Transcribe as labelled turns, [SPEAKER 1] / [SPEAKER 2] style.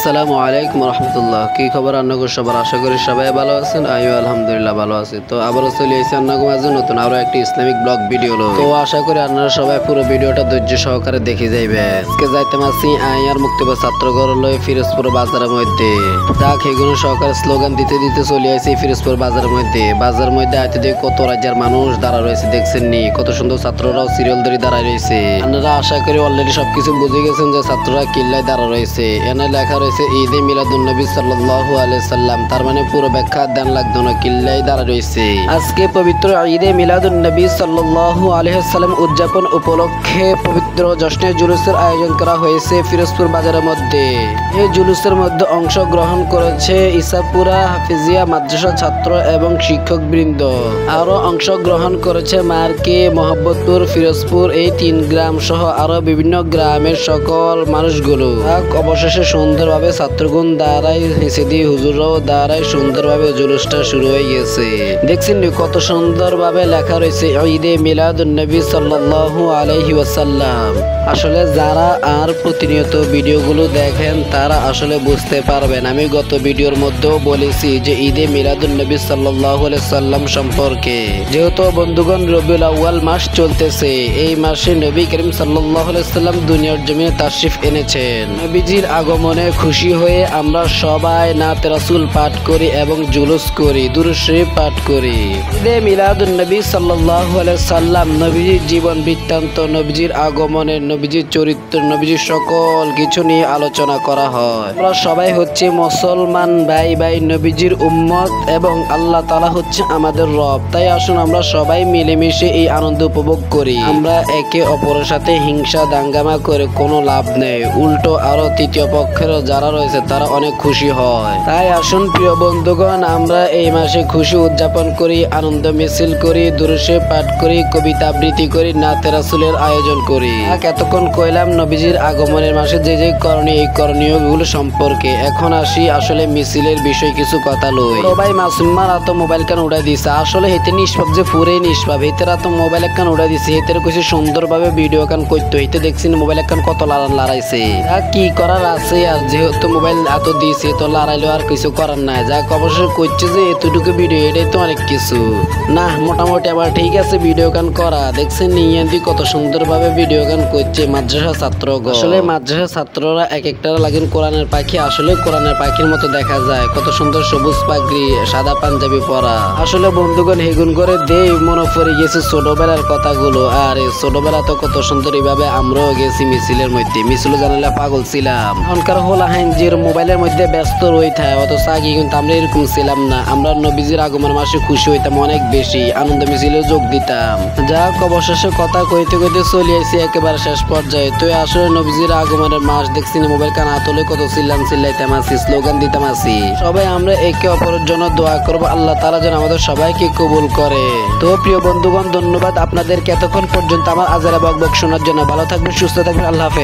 [SPEAKER 1] আসসালামু আলাইকুম রহমতুল্লাহ। কি খবর আন্নাগো সবার? আশা করি সবাই ভালো আছেন। আমিও আলহামদুলিল্লাহ ভালো আছি। তো আবারও চলে এসেছি আন্নাগো মাঝে নতুন আরো একটি ইসলামিক ব্লগ ভিডিও। তো আশা করি আপনারা সবাই পুরো ভিডিওটা ধৈর্য সহকারে দেখে যাইবে। আজকে যাইতে মাসি আইয়ার মুক্তিব ছাত্রঘর লই ফিরোজপুর বাজারের মধ্যে যাক এগুলো সহকারে স্লোগান দিতে দিতে চলে আসি ফিরোজপুর বাজারের মধ্যে। বাজারের মধ্যে আইতে দেখে কত রাজ্যের মানুষ দাঁড়া রয়েছে, দেখছেন নি? কত সুন্দর ছাত্ররাও সিরিয়াল ধরে দাঁড়ায় রয়েছে। আপনারা আশা করি অলরেডি সবকিছু বুঝে গেছেন যে ছাত্ররা কিল্লায় দাঁড়া রয়েছে। এনে লেখা রয়েছে ঈদে মিলাদুন্নবী সাল্লাল্লাহু আলাইহি সাল্লাম। তার মানে পুরো ব্যাখ্যা দেন লাগতো না, কিল্লায় দাঁড়া রয়েছে। আজকে পবিত্র ঈদে মিলাদুন্নবী সাল্লাল্লাহু আলাইহি সাল্লাম উদযাপন উপলক্ষে পবিত্র জশ্নে জুলুসের আয়োজন করা হয়েছে ফিরোজপুর বাজারের মধ্যে। এই জুলুসের মধ্যে অংশগ্রহণ করেছে ইসাপুরা হাফিজিয়া মাদ্রাসা ছাত্র এবং শিক্ষক বৃন্দ। আরো অংশগ্রহণ করেছে মার্কে, মোহাম্মদপুর, ফিরোজপুর এই 3 গ্রাম সহ আরো বিভিন্ন গ্রামের সকল মানুষগুলো। অবশেষে সুন্দরভাবে ছাত্রগুণ দাঁড়ায় হেসেদি হুজুররাও দাঁড়ায় সুন্দরভাবে জুলুসটা শুরু হয়ে গেছে। দেখছেন কত সুন্দরভাবে লেখা রয়েছে ঈদে মিলাদুন্নবী সাল্লাল্লাহু আলাইহি ওয়াসাল্লাম। আসলে যারা আর প্রতিনিয়ত ভিডিওগুলো দেখেন তারা আসলে বুঝতে পারবেন। আমি গত ভিডিওর মধ্যেও বলেছি যে ঈদে মিলাদুন্নবী সাল্লাল্লাহু আলাইহি সাল্লাম সম্পর্কে। যেহেতু বন্ধুগণ রবিউল আউয়াল মাস চলতেছে, এই মাসে নবী করিম সাল্লাল্লাহু আলাইহি সাল্লাম দুনিয়ার জমিনে তাশরিফ এনেছেন। নবীজির আগমনে খুশি হয়ে আমরা সবাই নাত রাসূল পাঠ করি এবং জুলুস করি, দুরূদ শরীফ পাঠ করি। ঈদে মিলাদুন্নবী সাল্লাল্লাহু আলাইহি সাল্লাম নবীজির জীবন বৃত্তান্ত, নবীজির আগমনের, নবীজির চরিত্র, নবীজির সকল কিছু নিয়ে আলোচনা করা হয়। আমরা সবাই হচ্ছে মুসলমান ভাই ভাই, নবীজির উম্মত এবং আল্লাহ তাআলা হচ্ছে আমাদের রব। তাই আসুন আমরা সবাই মিলেমিশে এই আনন্দ উপভোগ করি। আমরা একে অপরের সাথে হিংসা দাঙ্গামা করে কোনো লাভ নেই, উল্টো আরো তৃতীয় পক্ষের যারা রয়েছে তারা অনেক খুশি হয়। তাই আসুন প্রিয় বন্ধুগণ, আমরা এই মাসে খুশি উদযাপন করি, আনন্দ মিছিল করি, দুরূদ শরীফ পাঠ করি, কবিতা আবৃত্তি করি, নাতে রাসূলের আয়োজন করি। এতক্ষণ কইলাম নবীজির আগমনের মাসে যে যে করণীয়, এই করণীয় গুলো সম্পর্কে। এখন আসি আসলে মিছিলের বিষয় কিছু কথা লই। সবাই মাসুমারা তো মোবাইল কান উড়াই দিছে। আসলে হেতে নিষ্পাপ যে পুরে নিষ্পাপ, হেতেরা তো মোবাইল কান উড়াই দিছে। হেতের কইছে সুন্দরভাবে ভিডিও কান করতে, হেতে দেখছেন মোবাইল কান কত লড়াইছে। কি করার আছে, আর যেহেতু মোবাইল এত দিয়েছে তো লড়াইলেও আর কিছু করার নাই। যাক অবশ্যই করছে যে এতটুকু ভিডিও, এটাই তো অনেক কিছু না। মোটামুটি আবার ঠিক আছে ভিডিও গান করা। দেখছেন নিয়ন্ত্রী কত সুন্দরভাবে ভিডিও গান করছে মাদ্রাসা ছাত্র। আসলে মাদ্রাসা ছাত্ররা এক একটা লাগেন কোরআনের পাখি। আসলে কোরআনের পাখির মতো দেখা যায়, কত সুন্দর সবুজ পাগড়ি, সাদা পাঞ্জাবি পরা। আসলে বন্ধুগণ হেগুন করে দেই মনে পড়ে গেছে ছোটবেলার কথাগুলো। আর ছোটবেলা তো কত সুন্দর এইভাবে আমরাও গেছি মিছিলের মধ্যে। মিছিল জানালে পাগল ছিলাম। এখনকার হোলা হাইনজির মোবাইলের মধ্যে ব্যস্ত রইতে অত সাগি, কিন্তু আমরা এরকম ছিলাম না। আমরা নবীজির আগমন মাসে খুশি হইতাম অনেক বেশি, আনন্দ মিছিলে যোগ দিতাম। যাক অবশেষে কথা কইতে কইতে চলে আসি একেবারে শেষ পর্যায়ে। তো আসলে নবীজির আগমনের মাস দেখছি না, মোবাইল কান আতলে কত চিল্লাইতাম আছি, স্লোগান দিতাম আছি। সবাই আমরা একে অপরের জন্য দোয়া করবো, আল্লাহ তাআলা যেন আমাদের সবাইকে কবুল করে। তো প্রিয় বন্ধুগণ, ধন্যবাদ আপনাদেরকে এতক্ষণ পর্যন্ত আমার আজারা বকবক শোনার জন্য। ভালো থাকবেন, সুস্থ থাকবেন, আল্লাহ হাফেজ।